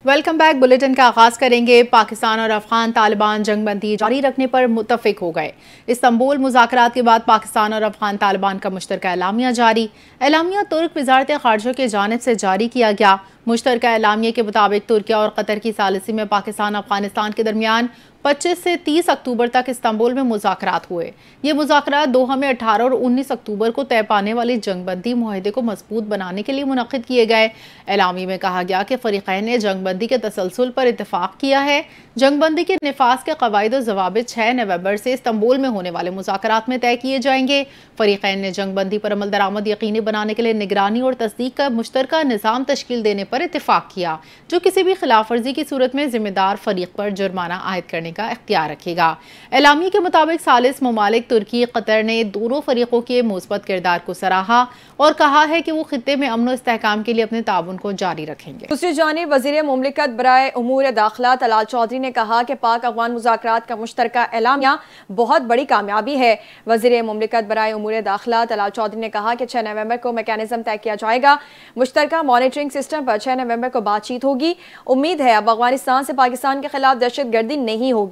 Welcome back. Bulletin का आगाज करेंगे। पाकिस्तान और अफगान तालिबान जंगबंदी जारी रखने पर मुत्तफिक हो गए। इस्तांबुल मुज़ाकरात के बाद पाकिस्तान और अफगान तालिबान का मुश्तरका एलामिया जारी। एलामिया तुर्क वजारत खारजा की जानिब से जारी किया गया। मुश्तरका एलामिया के मुताबिक तुर्किया और कतर की सालिसी में पाकिस्तान अफगानिस्तान के दरमियान 25 से 30 अक्टूबर तक इस्तांबुल में मुज़ाकरात हुए। ये मुज़ाकरात दोहा में 18 और 19 अक्टूबर को तय पाने वाली जंगबंदी मुआहदे को मजबूत बनाने के लिए मुनक़िद किए गए। एलामी में कहा गया कि फ़रीक़ैन ने जंगबंदी के तसलसल पर इत्तफ़ाक़ किया है। जंगबंदी के निफाज के क़वाइद और ज़वाबित 6 नवंबर से इस्तांबुल में होने वाले मुज़ाकरात में तय किए जाएंगे। फ़रीक़ैन ने जंगबंदी पर अमल दरामद यकीनी बनाने के लिए निगरानी और तस्दीक का मुश्तरका निज़ाम तश्कील देने पर इत्तफ़ाक़ किया, जो किसी भी खिलाफ वर्जी की सूरत में जिम्मेदार फ़रीक पर जुर्माना आयद करने का इख्तियार रखेगा। एलामी के मुताबिक सालिस ममालिक तुर्की कतर ने दोनों फरीकों के मुस्बत किरदार को सराहा और कहा है कि वो खित्ते में अमन और इस्तेहकाम के लिए अपने ताउन को जारी रखेंगे। दूसरी जानिब वज़ीर मुमलिकत बराए उमूर दाखिला तलाल चौधरी ने कहा कि पाक अफगान मुज़ाकरात का मुश्तरका एलामिया बहुत बड़ी कामयाबी है। वज़ीर मुमलिकत बराए उमूर दाखिला तलाल चौधरी ने कहा कि 6 नवंबर को मैकेनिज्म तय किया जाएगा। मुश्तरका मॉनिटरिंग सिस्टम पर 6 नवंबर को बातचीत होगी। उम्मीद है अब अफगानिस्तान से पाकिस्तान के खिलाफ दहशत गर्दी नहीं होगी।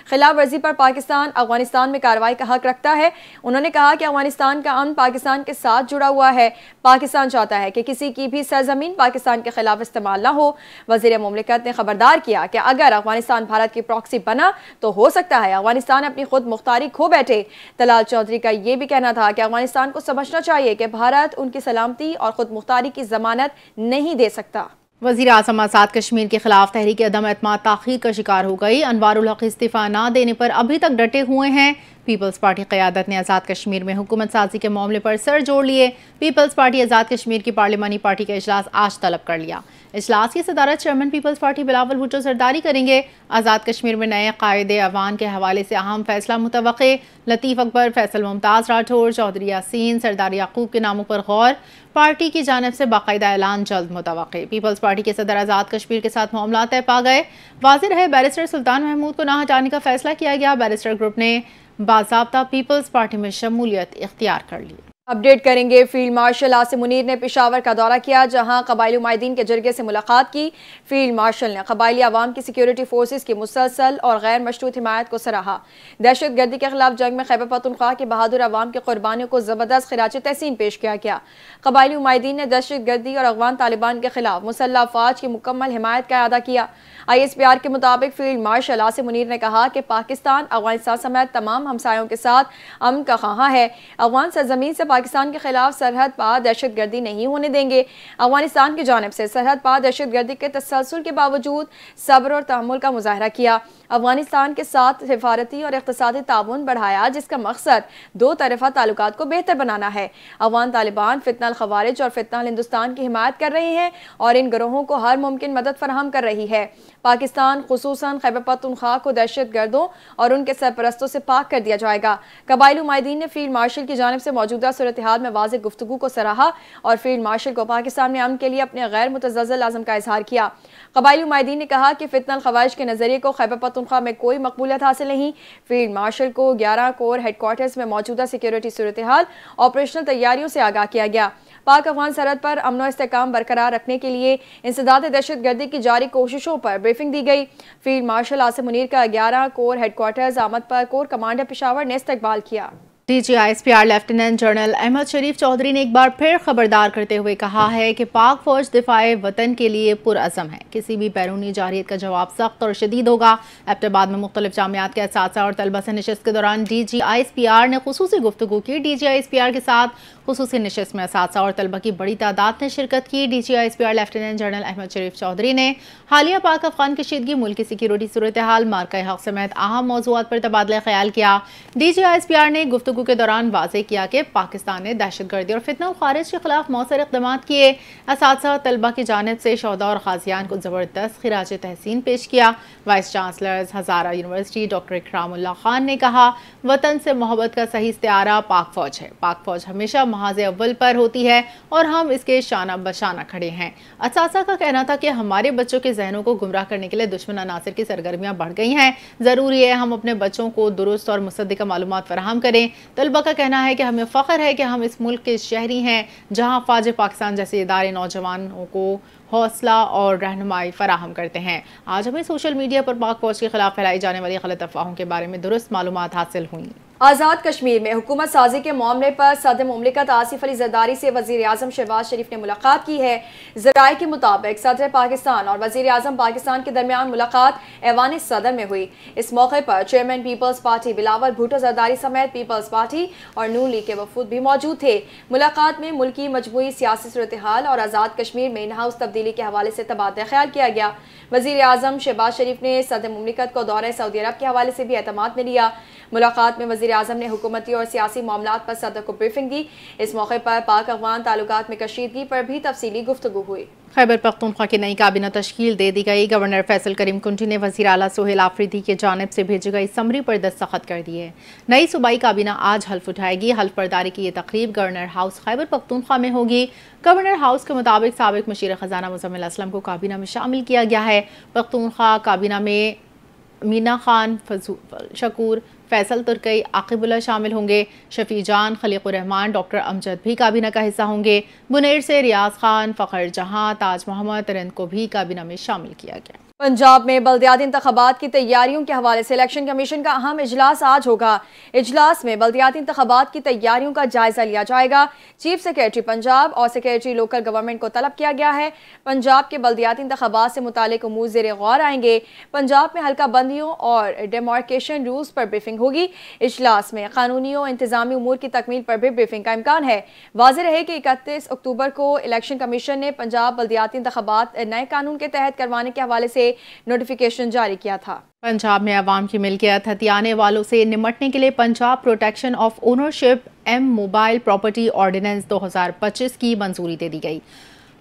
खिलाफ वर्जी पर पाकिस्तान अफगानिस्तान में कार्रवाई का हक रखता है। उन्होंने कहा कि अफगानिस्तान का अमन पाकिस्तान के साथ जुड़ा हुआ है। पाकिस्तान चाहता है कि किसी की भी सरजमीन पाकिस्तान के खिलाफ इस्तेमाल न हो। वज़ीर मुमलिकत ने खबरदार किया कि अगर अफगानिस्तान भारत की प्रॉक्सी बना तो हो सकता है अफगानिस्तान अपनी खुद मुख्तारी खो बैठे। तलाल चौधरी का यह भी कहना था कि अफगानिस्तान को समझना चाहिए कि भारत उनकी सलामती और खुद मुख्तारी की जमानत नहीं दे सकता। वज़ीर आज़म आज़ाद कश्मीर के खिलाफ तहरीक अदम एतमाद ताख़ीर का शिकार हो गई। अनवारुल हक इस्तीफ़ा न देने पर अभी तक डटे हुए हैं। पीपल्स पार्टी क़यादत ने आज़ाद कश्मीर में हुकूमत साजी के मामले पर सर जोड़ लिए। पीपल्स पार्टी आज़ाद कश्मीर की पार्लिमानी पार्टी का इजलास आज तलब कर लिया। इजलास की सदारत chairman peoples party Bilawal Bhutto सरदारी करेंगे। आज़ाद कश्मीर में नए कायदे अवान के हवाले से अहम फैसला मुतवक्के। लतीफ़ अकबर, फैसल मुमताज़ राठौर, चौधरी यासीन, सरदार याकूब के नामों पर गौर। पार्टी की जानिब से बाकायदा ऐलान जल्द मुतवक्के। पीपल्स पार्टी के सदर आज़ाद कश्मीर के साथ मामला तय पा गए। वाज़ेह रहे बैरिस्टर सुल्तान महमूद को ना हटाने का फैसला किया गया। बैरिस्टर ग्रुप ने बाज़ाब्ता पीपल्स पार्टी में शमूलियत इख्तियार कर ली। अपडेट करेंगे। फील्ड मार्शल आसिम मुनीर ने पेशावर का दौरा किया, जहां कबायली उमायदीन के जरिए से मुलाकात की। फील्ड मार्शल ने कबायली अवाम की सिक्योरिटी फोर्सेस की मुसलसल और गैर मशरूत हिमायत को सराहा। दहशत गर्दी के खिलाफ जंग में खैबर पख्तूनख्वा के बहादुर अवाम की कुर्बानियों को जबरदस्त खिराज तहसीन पेश किया गया। कबायली उमायदीन ने दहशत गर्दी और अफगान तालिबान के खिलाफ मुसल्लह अफवाज की मुकम्मल हिमायत का अदा किया। ISPR के मुताबिक फील्ड मार्शल आसिम मुनीर ने कहा कि पाकिस्तान अफगानिस्तान समेत तमाम हमसायों के साथ अमन का ख्वाह है। अफगान सरजमीन से पाकिस्तान के खिलाफ सरहद पार दहशत गर्दी नहीं होने देंगे। अफगानिस्तान की जानिब से सरहद पार दहशत गर्दी के तसलसल के बावजूद सब्र और तहम्मुल का मुजाहरा किया। अफगानिस्तान के साथ सिफारती और इक़्तिसादी ताउन बढ़ाया, जिसका मकसद दो तरफ़ा ताल्लुकात को बेहतर बनाना है। अफगान तालिबान फितनल खवारिज और फितनल हिंदुस्तान की हिमायत कर रही हैं और इन गिरोहों को हर मुमकिन मदद फराहम कर रही है। पाकिस्तान खुसूसन खैबर पख्तूनख्वा को दहशत गर्दों और उनके सरपरस्तों से पाक कर दिया जाएगा। कबायली उमायदीन ने फील्ड मार्शल की जानिब से मौजूदा सूरत हाल में वाज़ेह गुफ्तगू को सराहा और फील्ड मार्शल को पाकिस्तान में अमन के लिए अपने गैर मुतज़्ज़ल आज़म का इजहार किया। कबायली उमायदीन ने कहा कि फितनल खवारिज के नजरिए को खैबर पख्तूनख्वा में कोई मकबूलियत हासिल नहीं। फील्ड मार्शल को 11 कोर हेडक्वार्टर्स में मौजूदा सिक्योरिटी सूरत हाल ऑपरेशनल तैयारियों से आगाह किया गया। पाक अफगान सरहद पर अमन और इस्तेहकाम बरकरार रखने के लिए इंसदाद दहशत गर्दी की जारी कोशिशों पर ब्रीफिंग दी गई। फील्ड मार्शल आसिम मुनीर का 11 कोर हेडक्वार्टर्स आमद पर कोर कमांडर पेशावर ने इस्तकबाल किया। DG ISPR lieutenant general Ahmed Sharif Chaudhry ने एक बार फिर खबरदार करते हुए कहा है कि पाक फौज दिफाए वतन के लिए पुरअज़म है। किसी भी बैरूनी जारियत का जवाब सख्त और शदीद होगा। एबटाबाद में मुख्तलिफ जामियात के असातिज़ा और तलबा से नशिस्त के दौरान DG ISPR ने खुसूसी गुफ्तगू की। DG ISPR के साथ खुसूसी नशिस्त में असातिज़ा और तलबा की बड़ी तादाद ने शिरकत की। DG ISPR lieutenant general Ahmed Sharif Chaudhry ने हालिया पाक अफगान कशीदगी, मुल्क की सिक्योरिटी सूरत हाल, मार्का हक समेत अहम मौज़ूआत पर तबादला ख्याल किया। DG ISPR ने गुफ्तगू के दौरान वाज़ेह किया कि पाकिस्तान ने दहशतगर्दी और फितना खारिज के खिलाफ मौसर इक़दाम किए। असातिज़ा और तलबा की जानिब से शोहदा और गाज़ियान को ज़बरदस्त खिराज तहसीन पेश किया। वाइस चांसलर हज़ारा यूनिवर्सिटी डॉक्टर इकरामुल्लाह खान ने कहा, वतन से मोहब्बत का सही इस्तिआरा पाक फौज है। पाक फौज हमेशा महाज़े अव्वल पर होती है और हम इसके शाना बशाना खड़े हैं। असातिज़ा का कहना था कि हमारे बच्चों के जहनों को गुमराह करने के लिए दुश्मन अनासिर की सरगर्मियाँ बढ़ गई हैं। ज़रूरी है हम अपने बच्चों को दुरुस्त और मुसद्दिक़ा मालूमात फराहम करें। तलबा का कहना है कि हमें फ़ख्र है कि हम इस मुल्क के शहरी हैं जहाँ फ़ौज पाकिस्तान जैसे इदारे नौजवानों को हौसला और रहनुमाई फराहम करते हैं। आज हमें सोशल मीडिया पर पाक फौज के खिलाफ फैलाई जाने वाली गलत अफवाहों के बारे में दुरुस्त मालूमात हासिल हुई। आज़ाद कश्मीर में हुकूमत साजी के मामले पर सदर मुमलिकत आसिफ अली जरदारी से वज़ीर आज़म शहबाज शरीफ ने मुलाकात की है। ज़राए के मुताबिक सदर पाकिस्तान और वज़ीर आज़म पाकिस्तान के दरमियान मुलाकात ऐवान सदर में हुई। इस मौके पर chairman peoples party Bilawal Bhutto Zardari समेत पीपल्स पार्टी और नून लीग के वफूद भी मौजूद थे। मुलाकात में मुल्की मजमूई सियासी सूरत-ए-हाल और आज़ाद कश्मीर में इन हाउस तब्दीली के हवाले से तबादला ख्याल किया गया। वज़ीर आज़म शहबाज शरीफ ने सदर मुमलिकत को दौरे सऊदी अरब के हवाले से भी एतमाद में लिया। मुलाकात में वज़ीर आज़म ने हुकूमती और सियासी मामलात पर सदर को ब्रीफिंग दी। इस मौके पर पाक अफगान ताल्लुकात में कशीदगी पर भी तफसीली गुफ्तगू हुई। खैबर पख्तूनख्वा की नई काबीना तश्कील दे दी गई। गवर्नर फैसल करीम कुंटी ने वज़ीर आला सोहेल आफरीदी की जानिब से भेजी गई समरी पर दस्तखत कर दिए। नई सूबाई काबीना आज हल्फ उठाएगी। हल्फ बर्दारी की ये तकरीब गवर्नर हाउस खैबर पख्तूनख्वा में होगी। गवर्नर हाउस के मुताबिक साबिक मुशीर खजाना मुज़म्मिल असलम को काबीना में शामिल किया गया है। पख्तूनख्वा काबीना में मीना खान, शकूर, फैसल तुर्की, आकिबुल्ला शामिल होंगे। शफी जान, खलीकुर रहमान, डॉक्टर अमजद भी काबीना का हिस्सा होंगे। बुनेर से रियाज खान, फ़खर जहां, ताज मोहम्मद तरंद को भी काबीना में शामिल किया गया। पंजाब में बल्दियाती इंतखाबात की तैयारियों के हवाले से इलेक्शन कमीशन का अहम इजलास आज होगा। इजलास में बल्दियाती इंतखाबात की तैयारियों का जायजा लिया जाएगा। चीफ सेक्रेटरी पंजाब और सेक्रेटरी लोकल गवर्नमेंट को तलब किया गया है। पंजाब के बल्दियाती इंतखाबात से मुतालिक उमूर ज़ेरे गौर आएंगे। पंजाब में हल्का बंदियों और डेमार्केशन रूल्स पर ब्रीफिंग होगी। इजलास में कानूनी और इंतजामी उमूर की तकमील पर भी ब्रीफिंग का इम्कान है। वाज़ेह रहे कि 31 अक्टूबर को इलेक्शन कमीशन ने पंजाब बल्दियाती इंतखाबात नए कानून के तहत करवाने के हवाले से नोटिफिकेशन जारी किया था। पंजाब में अवाम की मिल्कियत हथियाने वालों से निपटने के लिए Punjab protection of ownership immovable property ordinance 2025 की मंजूरी दे दी गई।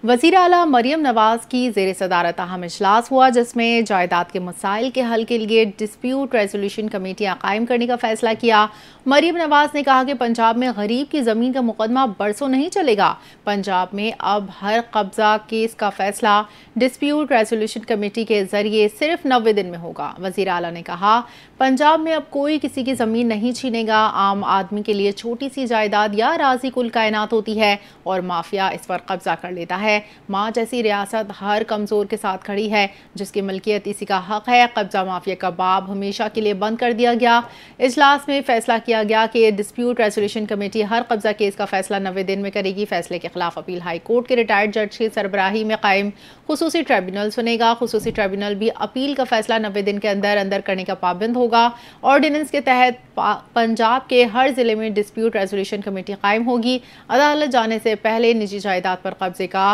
वज़ीर आला मरियम नवाज की ज़ेर सदारत अहम इजलास हुआ, जिसमें जायदाद के मसाइल के हल के लिए डिस्प्यूट रेजोल्यूशन कमेटियाँ कायम करने का फैसला किया। मरियम नवाज ने कहा कि पंजाब में गरीब की ज़मीन का मुकदमा बरसों नहीं चलेगा। पंजाब में अब हर कब्जा केस का फैसला डिस्प्यूट रेजोल्यूशन कमेटी के ज़रिए सिर्फ 90 दिन में होगा। वज़ीर आला ने कहा, पंजाब में अब कोई किसी की ज़मीन नहीं छीनेगा। आम आदमी के लिए छोटी सी जायदाद या राजी कुल कायनात होती है और माफिया इस पर कब्जा कर लेता है। माँ जैसी रियासत हर कमज़ोर के साथ खड़ी है, जिसकी मिल्कियत इसी का हक है। कब्जा माफिया का बाब हमेशा के लिए बंद कर दिया गया। इजलास में फैसला किया गया कि डिस्प्यूट रेजोल्यूशन कमेटी हर कब्जा केस का फैसला 90 दिन में करेगी। फैसले के खिलाफ अपील हाई कोर्ट के रिटायर्ड जज की सरबराही में कायम खुसूसी ट्रिब्यूनल सुनेगा। खुसूसी ट्रिब्यूनल भी अपील का फैसला 90 दिन के अंदर अंदर करने का पाबंद होगा। ऑर्डिनेंस के तहत पंजाब के हर जिले में डिस्प्यूट रेजोल्यूशन कमेटी कायम होगी। अदालत जाने से पहले निजी जायदाद पर कब्जे का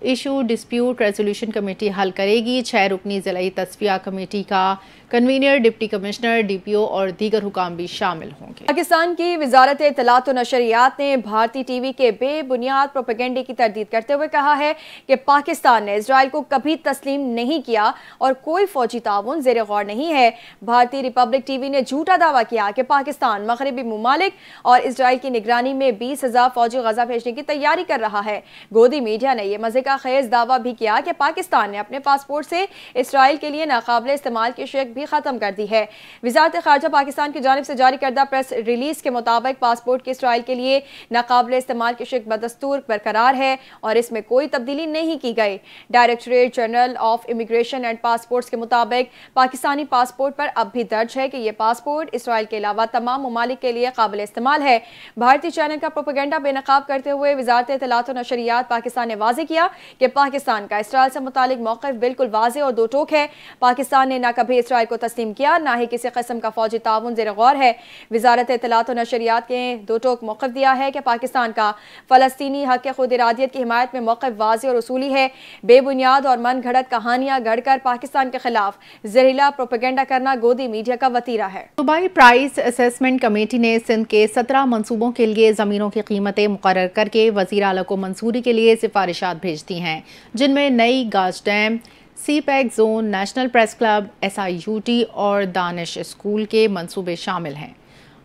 इशू डिस्प्यूट रेजोल्यूशन कमेटी हल करेगी। 6 रुकनी ज़िलाई तस्फिया कमेटी का कन्वीनर डिप्टी कमिश्नर, डीपीओ और दीगर हुकाम भी शामिल होंगे। पाकिस्तान की वजारत इत्तलात व नशरियात ने भारतीय टीवी के बेबुनियाद प्रोपेगेंडे की तरदीद करते हुए कहा है कि पाकिस्तान ने इजराइल को कभी तस्लीम नहीं किया और कोई फौजी ताउन ज़ेरे गौर नहीं है। भारतीय रिपब्लिक टीवी ने झूठा दावा किया कि पाकिस्तान मगरबी ममालिक और इजराइल की निगरानी में 20,000 फौजी गजा भेजने की तैयारी कर रहा है। गोदी मीडिया ने यह मजे का खेज दावा भी किया कि पाकिस्तान ने अपने पासपोर्ट से इसराइल के लिए नाकाबिल इस्तेमाल की शेक भी खत्म कर दी है। वजारत खारजा पाकिस्तान की जानिब से जारी करदा प्रेस रिलीज के मुताबिक पासपोर्ट के इसराइल के लिए नाकाबिल इस्तेमाल की शेक बदस्तूर बरकरार है और इसमें कोई तब्दीली नहीं की गई। Directorate general of immigration and passports के मुताबिक पाकिस्तानी पासपोर्ट पर अब भी दर्ज है कि यह पासपोर्ट इसराइल के अलावा तमाम ममालिक के लिए काबिल इस्तेमाल है। भारतीय चैनल का प्रोपेगेंडा बेनकाब करते हुए वजारत इत्तलात व नशरियात पाकिस्तान ने वाज़ेह किया कि पाकिस्तान का इसराइल से मुतालिक मौक़िफ़ बिल्कुल वाज़ेह और दो टोक है। पाकिस्तान ने न कभी इसराइल को तस्लीम किया, ना ही किसी किस्म का फौजी ताउन ज़ेरे गौर है। वजारत इत्तलात व नशरियात ने दो टोक मौक़िफ़ दिया है कि पाकिस्तान का फ़लस्तीनी हक़ खुद इरादियत की हिमायत में मौक़िफ़ वाज़ेह और उसूली है। बेबुनियाद और मन घड़त कहानियाँ गढ़कर पाकिस्तान के खिलाफ जहरीला प्रोपेगेंडा करना गोदी मीडिया का वतीरा है। सूबाई प्राइस असेसमेंट कमेटी ने सिंध के 17 मनसूबों के लिए ज़मीनों की कीमतें मुकर्रर करके वज़ीर आला को मंजूरी के लिए सिफारिशात भेज दी हैं, जिनमें नई गाज dam, CPEC zone, national press club, SIUT और दानिश स्कूल के मंसूबे शामिल हैं।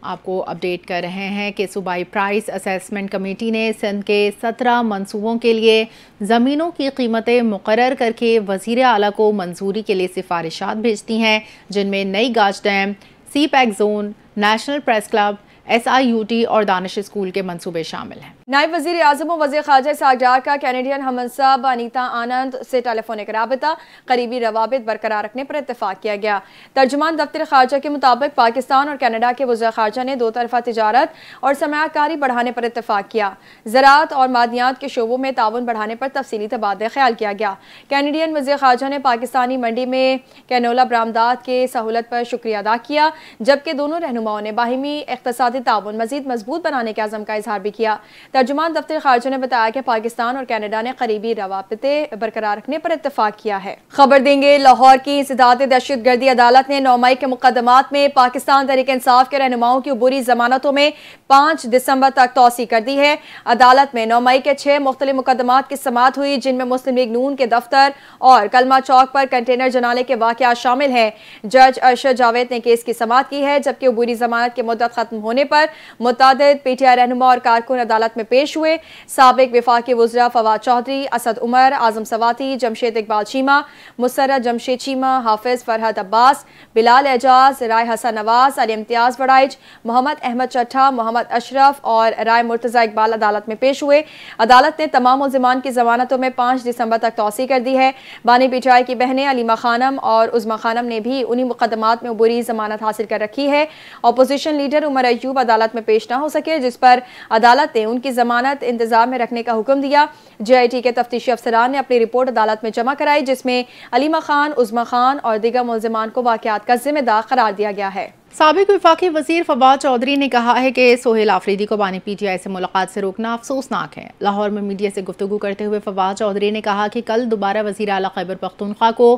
आपको अपडेट कर रहे हैं कि सूबाई प्राइस असेसमेंट कमेटी ने सिंध के 17 मनसूबों के लिए ज़मीनों की कीमतें मुकर्रर करके वज़ीर आला को मंजूरी के लिए सिफारिशात भेजती हैं, जिनमें नई गाज dam, CPEC zone, national press club, SIUT और दानिश स्कूल के मंसूबे शामिल हैं। नायब वज़ीर आज़म और वज़ीर ख़ारजा इसहाक़ डार का कैनेडियन हमनसब अनीता आनंद से टेलीफोनिक राबता करीबी रवाबित बरकरार रखने पर इत्तेफाक किया गया। तर्जुमान दफ्तर ख़ारजा के मुताबिक पाकिस्तान और कनाडा के वज़ीर ख़ारजा ने दो तरफ़ा तिजारत और सरमायाकारी बढ़ाने पर इत्तेफाक किया। ज़राअत और मादनियात के शोबों में ताउन बढ़ाने पर तफसीली तबादला ख्याल किया गया। कैनेडियन वज़ीर ख़ारजा ने पाकिस्तानी मंडी में कैनोला बरामदात के सहूलत पर शुक्रिया अदा किया, जबकि दोनों रहनुमाओं ने बाहिमी इक़्तिसादी ताउन मज़ीद मजबूत बनाने के अज़म का इजहार भी किया। तर्जुमान दफ्तर खारजा ने बताया कि पाकिस्तान और कनाडा ने करीबी रवाबिते बरकरार रखने पर इत्तेफाक किया है। खबर देंगे लाहौर की इंसदाद दहशतगर्दी अदालत ने 9 मई के मुकदमात में पाकिस्तान तहरीक इंसाफ के रहनुमाओं की अबूरी जमानतों में 5 दिसंबर तक तौसी कर दी है। अदालत में 9 मई के 6 मुख्तलिफ मुकदमात की समाअत हुई, जिनमें मुस्लिम लीग नून के दफ्तर और कलमा चौक पर कंटेनर जलाने के वाक़यात शामिल हैं। जज अरशद जावेद ने केस की समाअत की है, जबकि अबूरी जमानत की मुद्दत खत्म होने पर मुतादिद पीटीआई रहनुमा और कारकुन अदालत में पेश हुए। साबिक वफाकी वज़रा फवाद चौधरी, असद उमर, आजम सवाती, जमशेद इकबाल चीमा, मुसर्रत जमशेद चीमा, हाफिज फरहत अब्बास, बिलाल एजाज, राय हसन नवाज, अली इम्तियाज वड़ाइच, मोहम्मद अहमद चट्ठा, मोहम्मद अशरफ और राय मुर्तज़ा इकबाल अदालत में पेश हुए। अदालत ने तमाम मुल्ज़िमान की जमानतों में 5 दिसंबर तक तौसी कर दी है। बानी पीटीआई की बहनें अलीमा खानम और उज़मा खानम ने भी उन्हीं मुकदमात में अबूरी जमानत हासिल कर रखी है। अपोजिशन लीडर उमर अयूब अदालत में पेश न हो सके, जिस पर अदालत ने उनकी जमानत इंतजाम में रखने का हुक्म दिया। JIT के तफ्तीशी अफसरान ने अपनी रिपोर्ट अदालत में जमा कराई, जिसमें अलीमा खान, उज़मा खान और दीगर मुल्ज़िमान को वाक़यात का जिम्मेदार करार दिया गया है। साबिक वफाकी वज़ीर फवाद चौधरी ने कहा है कि सोहेल आफरीदी को बानी PTI से मुलाकात से रोकना अफसोसनाक है। लाहौर में मीडिया से गुफ्तगू करते हुए फवाद चौधरी ने कहा कि कल दोबारा वज़ीर आला खैबर पख्तूनख्वा को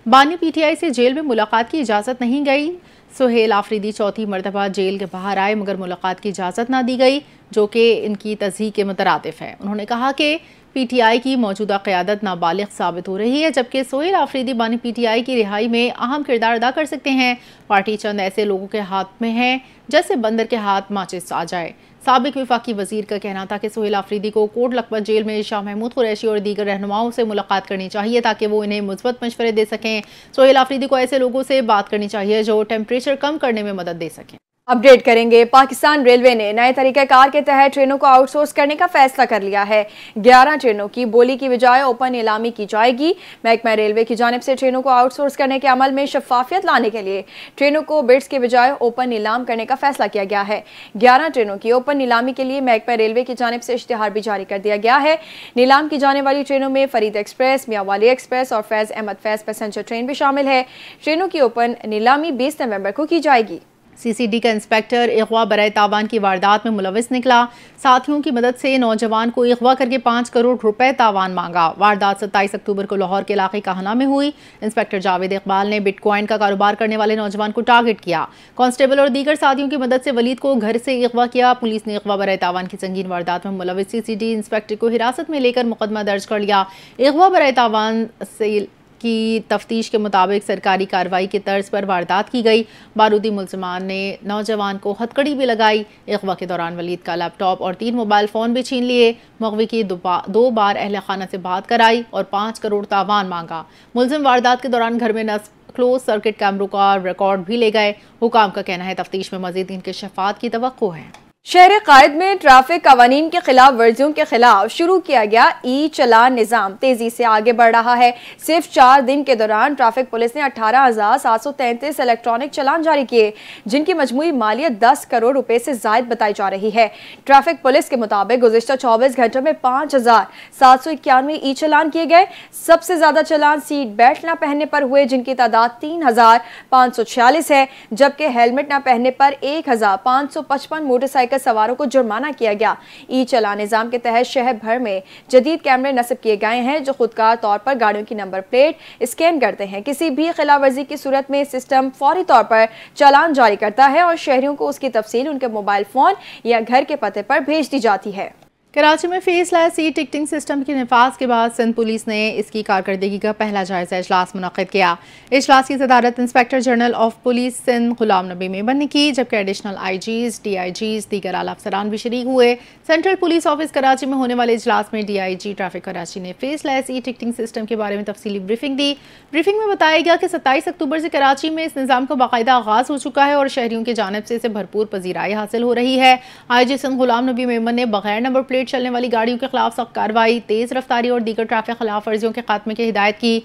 बानी PTI से जेल में मुलाकात की इजाज़त नहीं गई। सोहेल आफरीदी चौथी मरतबा जेल के बाहर आए, मगर मुलाकात की इजाज़त ना दी गई, जो कि इनकी तज़हीक के मुतरादिफ है। उन्होंने कहा कि PTI की मौजूदा क़यादत नाबालिग साबित हो रही है, जबकि सोहेल आफरीदी बानी PTI की रिहाई में अहम किरदार अदा कर सकते हैं। पार्टी चंद ऐसे लोगों के हाथ में है जैसे बंदर के हाथ माचिस आ जाए। साबिक वफाकी वज़ीर का कहना था कि सोहेल आफरीदी को कोट लखपत जेल में शाह महमूद कुरैशी और दीगर रहनुमाओं से मुलाकात करनी चाहिए, ताकि वो इन्हें मुस्बत मशवरे दे सकें। सोहेल आफरीदी को ऐसे लोगों से बात करनी चाहिए जो टेम्परेचर कम करने में मदद दे सकें। अपडेट करेंगे। पाकिस्तान रेलवे ने नए तरीक़ाकार के तहत ट्रेनों को आउटसोर्स करने का फैसला कर लिया है। 11 ट्रेनों की बोली की बजाय ओपन नीलामी की जाएगी। महकमा रेलवे की जानिब से ट्रेनों को आउटसोर्स करने के अमल में शफाफियत लाने के लिए ट्रेनों को बिड्स के बजाय ओपन नीलाम करने का फैसला किया गया है। 11 ट्रेनों की ओपन नीलामी के लिए महकमा रेलवे की जानिब से इश्तिहार भी जारी कर दिया गया है। नीलाम की जाने वाली ट्रेनों में फरीद एक्सप्रेस, मियां वाली एक्सप्रेस और फैज़ अहमद फैज़ पैसेंजर ट्रेन भी शामिल है। ट्रेनों की ओपन नीलामी 20 नवंबर को की जाएगी। CCD का इंस्पेक्टर अगवा बराए तावान की वारदात में मुलविस निकला। साथियों की मदद से नौजवान को अगवा करके 5 करोड़ रुपए तावान मांगा। वारदात 27 अक्टूबर को लाहौर के इलाके काहना में हुई। इंस्पेक्टर जावेद इकबाल ने बिटकॉइन का कारोबार करने वाले नौजवान को टारगेट किया। कांस्टेबल और दीगर साथियों की मदद से वलीद को घर से अगवा किया। पुलिस ने अगवा बराए तावान की संगीन वारदात में मुलविस CCD इंस्पेक्टर को हिरासत में लेकर मुकदमा दर्ज कर लिया। अगवा बराए तावान से की तफ्तीश के मुताबिक सरकारी कार्रवाई की तर्ज पर वारदात की गई। बारूदी मुल्ज़िमान ने नौजवान को हथकड़ी भी लगाई। अगवा के दौरान वलीद का लैपटॉप और 3 मोबाइल फ़ोन भी छीन लिए। मुग़वी की 2 बार अहले खाना से बात कराई और 5 करोड़ तावान मांगा। मुल्ज़िम वारदात के दौरान घर में नस्ब क्लोज सर्किट कैमरों का रिकॉर्ड भी ले गए। हुकाम का कहना है तफ्तीश में मज़ीद इंकशाफात की तवक्को है। शहर कायद में ट्रैफिक कवानीन के खिलाफ वर्जियों के खिलाफ शुरू किया गया ई-चलान निज़ाम तेजी से आगे बढ़ रहा है। सिर्फ 4 दिन के दौरान ट्रैफिक पुलिस ने 18,733 इलेक्ट्रॉनिक चलान जारी किए, जिनकी मजमूई मालियत 10 करोड़ रुपए से जायद बताई जा रही है। ट्रैफिक पुलिस के मुताबिक गुज़िश्ता 24 घंटों में 5,791 ई-चलान किए गए। सबसे ज्यादा चलान सीट बेल्ट न पहनने पर हुए, जिनकी तादाद 3,546 है, जबकि हेलमेट न पहनने पर 1,555 मोटरसाइकिल सवारों को जुर्माना किया गया। ई चलान निजाम के तहत शहर भर में जदीद कैमरे नस्ब किए गए हैं, जो खुदकार तौर पर गाड़ियों की नंबर प्लेट स्कैन करते हैं। किसी भी खिलाफवर्जी की सूरत में सिस्टम फौरी तौर पर चालान जारी करता है और शहरियों को उसकी तफसील उनके मोबाइल फोन या घर के पते पर भेज दी जाती है। कराची में फेसलेस ई टिकटिंग सिस्टम के नफाज के बाद सिंध पुलिस ने इसकी कारकर्दगी का पहला जायजा इजलास मुनक्किद किया। इजलास की सदारत inspector general of police Sindh Ghulam Nabi Memon ने की, जबकि एडिशनल IGs, DIGs, दीगर आला अफसरान भी शरीक हुए। सेंट्रल पुलिस ऑफिस कराची में होने वाले इजलास में DIG ट्रैफिक कराची ने फेसलेस ई टिकटिंग सिस्टम के बारे में तफसीली ब्रीफिंग दी। ब्रीफिंग में बताया गया कि 27 अक्टूबर से कराची में इस निज़ाम का बाकायदा आगाज हो चुका है और शहरियों की जानिब से इसे भरपूर पजीराई हासिल हो रही है। IG सिंध गुलाम नबी मेमन ने बगैर नंबर प्लेट प्लेट चलने वाली गाड़ियों के खिलाफ सख्त कार्रवाई, तेज रफ्तारी और दीगर ट्रैफिक खिलाफ वर्जियों के खात्मे की हिदायत की।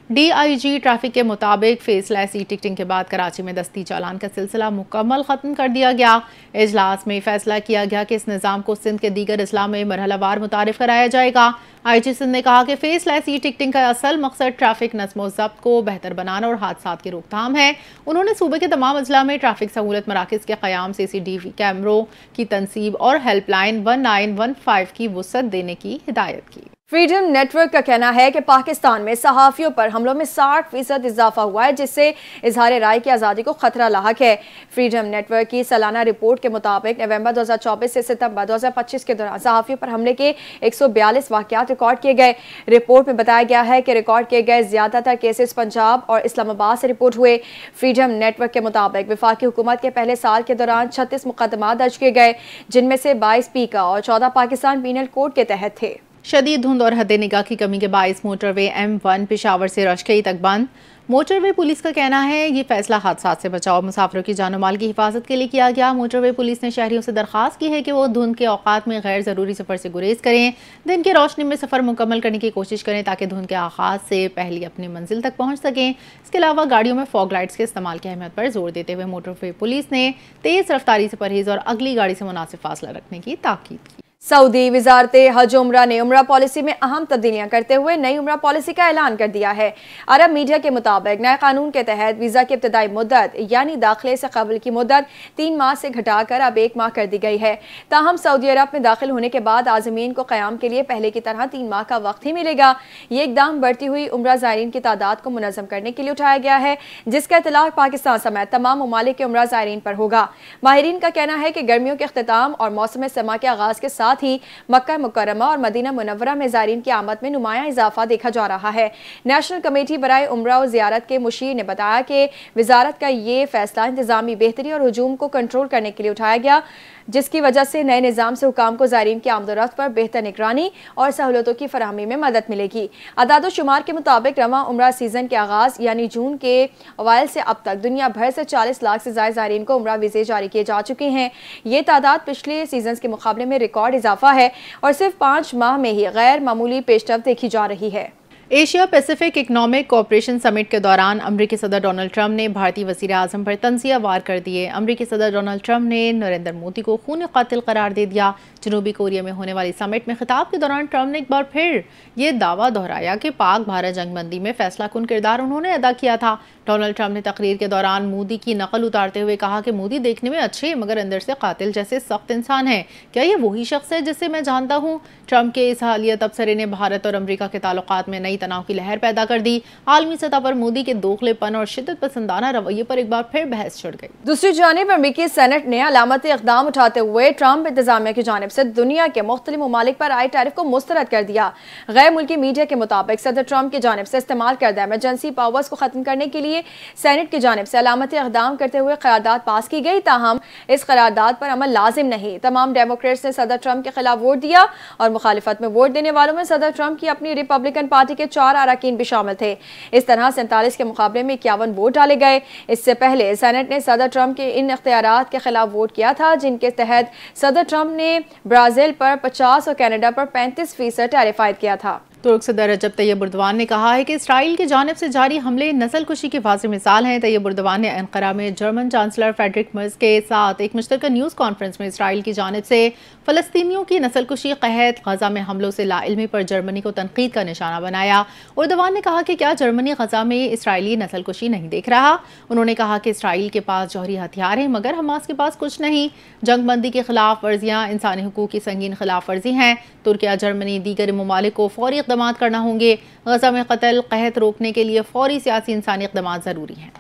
DIG ट्रैफिक के मुताबिक फेसलेस ई टिकटिंग के बाद कराची में दस्ती चालान का सिलसिला मुकम्मल ख़त्म कर दिया गया। इजलास में फैसला किया गया कि इस निज़ाम को सिंध के दीगर अजला में मरहलावार मुतारिफ कराया जाएगा। IG सिंध ने कहा कि फेसलेस ई टिकटिंग का असल मकसद ट्रैफिक नज़्म ज़ब्त को बेहतर बनाना और हादसात की रोकथाम है। उन्होंने सूबे के तमाम अजला में ट्रैफिक सहूलत मराकज़ के क़याम, CCTV कैमरों की तनसीब और हेल्पलाइन 1915 की वुसअत देने की हिदायत की। फ्रीडम नेटवर्क का कहना है कि पाकिस्तान में सहाफ़ियों पर हमलों में 60% इजाफा हुआ है, जिससे इजहार राय की आज़ादी को खतरा लाहक है। फ्रीडम नेटवर्क की सालाना रिपोर्ट के मुताबिक नवंबर 2024 से सितंबर 2025 के दौरान सहाफ़ियों पर हमले के 142 वाक़यात रिकॉर्ड किए गए। रिपोर्ट में बताया गया है कि रिकॉर्ड किए गए ज़्यादातर केसेस पंजाब और इस्लामाबाद से रिपोर्ट हुए। फ्रीडम नेटवर्क के मुताबिक वफाकी हुकूमत के पहले साल के दौरान 36 मुकदमा दर्ज किए गए, जिनमें से 22 पीका और 14 पाकिस्तान पीनल कोड के तहत थे। शदीद धुंध और हद निगाह की कमी के बायस मोटरवे M1 पेशावर से रशकई तक बंद। मोटरवे पुलिस का कहना है ये फैसला हादसात से बचाव, मुसाफिरों की जानो माल की हिफाजत के लिए किया गया। मोटरवे पुलिस ने शहरियों से दरख्वास्त की है कि वो धुंध के औकात में गैर ज़रूरी सफ़र से गुरेज करें, दिन की रोशनी में सफ़र मुकम्मल करने की कोशिश करें ताकि धुंध के आगाज़ से पहले अपनी मंजिल तक पहुँच सकें। इसके अलावा गाड़ियों में फॉग लाइट्स के इस्तेमाल की अहमियत पर जोर देते हुए मोटरवे पुलिस ने तेज़ रफ्तारी से परहेज़ और अगली गाड़ी से मुनासिब फासला रखने की ताकीद की। सऊदी वजारत हज उम्रा ने उम्रा पॉलिसी में अहम तब्दीलियां करते हुए नई उम्रा पॉलिसी का ऐलान कर दिया है। अरब मीडिया के मुताबिक नए कानून के तहत वीज़ा की इब्तदाई मुद्दत यानी दाखिले से कबल की मुद्दत 3 माह से घटाकर अब 1 माह कर दी गई है। ताहम सऊदी अरब में दाखिल होने के बाद आज़मीन को क़याम के लिए पहले की तरह 3 माह का वक्त ही मिलेगा। ये इकदाम बढ़ती हुई उम्रा ज़ायरीन की तादाद को मुनज़्ज़म करने के लिए उठाया गया है, जिसका इतलाक़ पाकिस्तान समेत तमाम ममालिक के उम्रा ज़ायरीन पर होगा। माहिरीन का कहना है कि गर्मियों के अख्तिताम और मौसम समा के आगाज़ के साथ ही मक्का मुकर्रमा और मदीना मुनव्वरा में ज़ायरीन की आमद में नुमायां इजाफा देखा जा रहा है। नेशनल कमेटी बराए उम्रा और ज़ियारत के मुशीर ने बताया कि वजारत का ये फैसला इंतजामी बेहतरी और हजूम को कंट्रोल करने के लिए उठाया गया, जिसकी वजह से नए निज़ाम से हुकाम को ज़ायरीन की आमदोरफ्त पर बेहतर निगरानी और सहूलतों की फराहमी में मदद मिलेगी। अदाद शुमार के मुताबिक रवां उम्रा सीज़न के आगाज़ यानी जून के अवाइल से अब तक दुनिया भर से 40 लाख से ज़ायद ज़ायरीन को उम्रा वीज़े जारी किए जा चुके हैं। ये तादाद पिछले सीजन के मुकाबले में रिकॉर्ड इजाफा है और सिर्फ 5 माह में ही गैर मामूली पेशरफ्त देखी जा रही है। Asia Pacific economic cooperation summit के दौरान अमरीकी सदर डोनाल्ड ट्रंप ने भारतीय वज़ीर आज़म पर तंज़िया वार कर दिए। अमरीकी सदर डोनाल्ड ट्रंप ने नरेंद्र मोदी को खून कातिल करार दे दिया। जनूबी कोरिया में होने वाली समिट में खिताब के दौरान ट्रंप ने एक बार फिर ये दावा दोहराया कि पाक भारत जंगबंदी में फैसला कुन किरदार उन्होंने अदा किया था। डोनाल्ड ट्रंप ने तकरीर के दौरान मोदी की नकल उतारते हुए कहा कि मोदी देखने में अच्छे मगर अंदर से कातिल जैसे सख्त इंसान है। क्या ये वही शख्स है जिसे मैं जानता हूँ? ट्रंप के इस हालिया तबसरे ने भारत और अमरीका के ताल्लुकात में नई तनाव की लहर पैदा कर दी। आलमी सतह पर मोदी के दोखलेपन और शिद्दत पसंदाना रवैये पर एक बार फिर बहस छिड़ गई। दूसरी जानिब अमरीकी सेनेट ने अलामती इक़दाम उठाते हुए ट्रंप इंतजामिया की जानिब से दुनिया के मुख्तलिफ ममालिक पर आए टैरिफ को मुस्तरद कर दिया। गैर मुल्की मीडिया के मुताबिक सदर ट्रंप की जानिब से इस्तेमाल करदा इमरजेंसी पावर्स को खत्म करने के लिए सेनेट की जानिब से अलामती इक़दाम करते हुए करारदाद पास की गई। ताहम इस करारदाद पर अमल लाजिम नहीं। तमाम डेमोक्रेट्स ने सदर ट्रंप के खिलाफ वोट दिया और मुखालिफत में वोट देने वालों में सदर ट्रंप की अपनी रिपब्लिकन पार्टी के 4 अरकान भी शामिल थे। इस तरह 47 के मुकाबले में 51 वोट डाले गए। इससे पहले सेनेट ने सदर ट्रंप के इन इख्तियारात के खिलाफ वोट किया था, जिनके तहत सदर ट्रंप ने ब्राजील पर 50 और कनाडा पर 35% टैरिफ आयद किया था। तुर्क सदर रजब तैयब उर्दवान ने कहा है कि इसराइल की जानिब से जारी हमले नस्लकुशी की वाज़ेह मिसाल हैं। तैयब उर्दवान ने अंकारा में जर्मन चांसलर फ्रेडरिक मर्ज के साथ एक मुश्तरका न्यूज़ कॉन्फ्रेंस में इसराइल की जानिब से फ़लस्तीनियों की नस्लकुशी, क़हत, गज़ा में हमलों से लाइल्मी पर जर्मनी को तनकीद का निशाना बनाया। उर्दवान ने कहा कि क्या जर्मनी गज़ा में इसराइली नस्लकुशी नहीं देख रहा? उन्होंने कहा कि इसराइल के पास जौहरी हथियार हैं मगर हमास के पास कुछ नहीं। जंगबंदी की खिलाफ वर्जियाँ इंसानी हुकूक की संगीन खिलाफ वर्जी हैं। तुर्किया, जर्मनी, दीगर ममालिक को फौरी इक़दामात करना होंगे। गज़ा में कत्ल, क़हत रोकने के लिए फौरी सियासी इंसानी इक़दामात ज़रूरी हैं।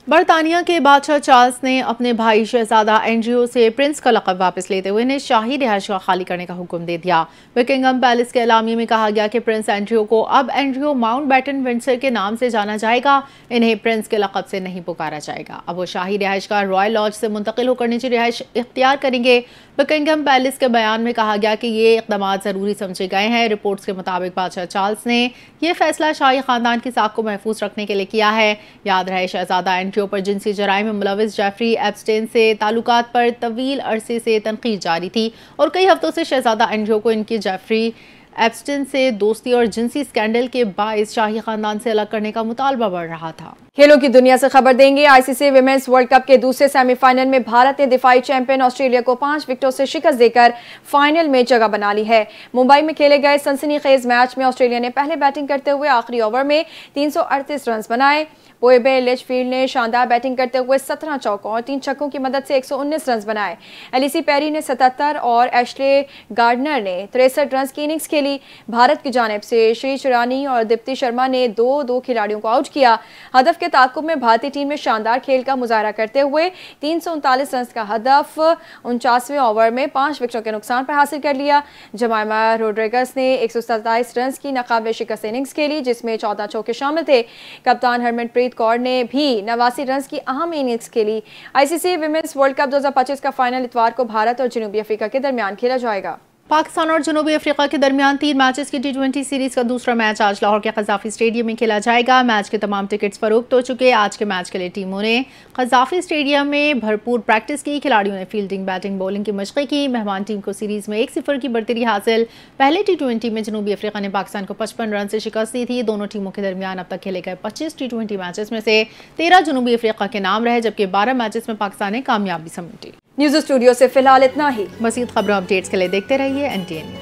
बरतानिया के बादशाह चार्ल्स ने अपने भाई शहजादा एंड्रयू से प्रिंस का लक़ब वापस लेते हुए इन्हें शाही रिहाइश खाली करने का हुक्म दे दिया। बकिंगम पैलेस के एलामिया में कहा गया कि प्रिंस एंड्रयू को अब एंड्रयू माउंटबेटन विंडसर के नाम से जाना जाएगा। इन्हें प्रिंस के लक़ब से नहीं पुकारा जाएगा। अब वो शाही रिहाइश का रॉयल लॉज से मुंतकिल होकर निजी रिहाइश इख्तियार करेंगे। बकिंगम पैलेस के बयान में कहा गया कि ये इक़दाम ज़रूरी समझे गए हैं। रिपोर्ट्स के मुताबिक बादशाह चार्ल्स ने यह फैसला शाही ख़ानदान की साख को महफूज रखने के लिए किया है। याद रहे, शहजादा एनजीओ पर जिनसी जराइम में मुलविस जेफरी एप्स्टेन से ताल्लुकात पर तवील अरसे से तनकीद जारी थी और कई हफ्तों से शहजादा एनजीओ को इनकी जेफरी एप्स्टेन से दोस्ती और जिनसी स्कैंडल के बाइस शाही खानदान से अलग करने का मुतालबा बढ़ रहा था। खेलों की दुनिया से खबर देंगे। आईसीसी विमेंस वर्ल्ड कप के दूसरे सेमीफाइनल में भारत ने दिफाई चैंपियन ऑस्ट्रेलिया को 5 विकेटों से शिकस्त देकर फाइनल में जगह बना ली है। मुंबई में खेले गए सनसनीखेज मैच में ऑस्ट्रेलिया ने पहले बैटिंग करते हुए आखिरी ओवर में 338 रन बनाए। बोएबे लिचफील्ड ने शानदार बैटिंग करते हुए 17 चौकों और 3 छक्कों की मदद से 119 रन बनाए। एलिसी पेरी ने 77 और एशले गार्डनर ने 63 रन की इनिंग्स खेली। भारत की जानिब से श्री चुरानी और दीप्ति शर्मा ने 2-2 खिलाड़ियों को आउट किया। हदफ के ताकुब में भारतीय टीम ने शानदार खेल का मुजाहरा करते हुए 339 रन का हदफ 49वें ओवर में 5 विकेटों के नुकसान पर हासिल कर लिया। जमाइमा रोड्रिगस ने 127 रन की नाकाबिल शिकस्त इनिंग्स खेली, जिसमें 14 चौके शामिल थे। कप्तान हरमनप्रीत कौर ने भी 89 रन की अहम इनिंग्स खेली। आईसीसी विमेंस वर्ल्ड कप 2025 का फाइनल इतवार को भारत और जनूबी अफ्रीका के दरमियान खेला जाएगा। पाकिस्तान और जनूबी अफ्रीका के दरमियान 3 मैचेस की T20 सीरीज का दूसरा मैच आज लाहौर के कज़ाफ़ी स्टेडियम में खेला जाएगा। मैच के तमाम टिकट्स फरोख्त हो चुके। आज के मैच के लिए टीमों ने कज़ाफ़ी स्टेडियम में भरपूर प्रैक्टिस की। खिलाड़ियों ने फील्डिंग, बैटिंग, बॉलिंग की मशक़ें की। मेहमान टीम को सीरीज में 1-0 की बढ़तरी हासिल। पहले T20 में जनूबी अफ्रीका ने पाकिस्तान को 55 रन से शिकस्त दी थी। दोनों टीमों के दरमियान अब तक खेले गए 25 T20 मैचेस में से 13 जनूबी अफ्रीका के नाम रहे, जबकि 12 मैचेस में पाकिस्तान ने कामयाबी समेटी। न्यूज़ स्टूडियो से फिलहाल इतना ही। मज़ीद खबरों अपडेट्स के लिए देखते रहिए NTN।